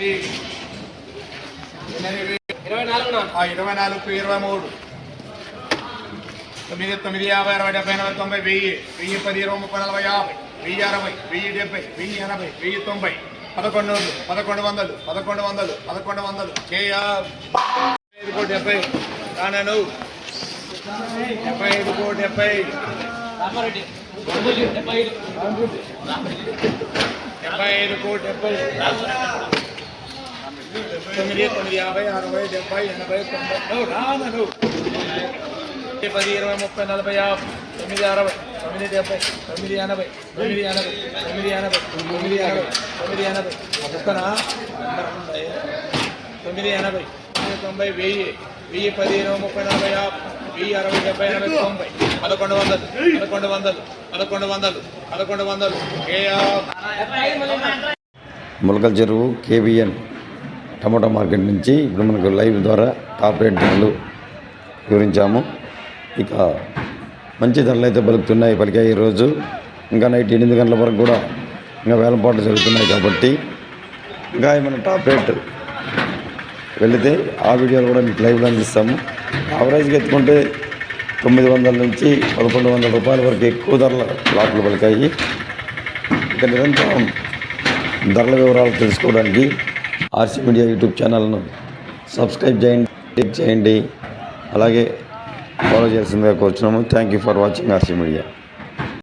24 23 9 9 50 60 70 80 90 1000 1010 20 20 30 40 50 1060 1080 1080 1090 1100 1100 70 కానను 75 కోటి 70 రామారెడ్డి 75 కోటి 70 9 9 50 60 70 80 90 రానను 10 20 30 40 50 9 60 9 70 9 80 9 80 9 80 9 80 9 80 ఒక్కనా 9 80 90 1000 10 10 20 30 40 10 60 70 80 90 1100 ములకల చెరువు కేబిఎన్ టమాటా మార్కెట్ నుంచి ఇప్పుడు మనకు లైవ్ ద్వారా టాప్ రేట్ ధరలు వివరించాము. ఇక మంచి ధరలు అయితే పలికాయి ఈరోజు. ఇంకా నైట్ 8 గంటల వరకు కూడా ఇంకా వేలంపాట్లు జరుగుతున్నాయి కాబట్టి ఇంకా ఏమైనా టాప్ రేట్ వెళితే ఆ వీడియోలు కూడా మీకు లైవ్లో అందిస్తాము. యావరేజ్గా ఎత్తుకుంటే 900 నుంచి 1100 రూపాయల వరకు ఎక్కువ ధరల లాట్లు పలికాయి. ఇక నిరంతరం ధరల వివరాలు తెలుసుకోవడానికి ఆర్సీ మీడియా యూట్యూబ్ ఛానల్ను సబ్స్క్రైబ్ చేయండి, అలాగే ఫాలో చేయాల్సిందిగా కోరుచున్నాము. Thank you for watching RC media.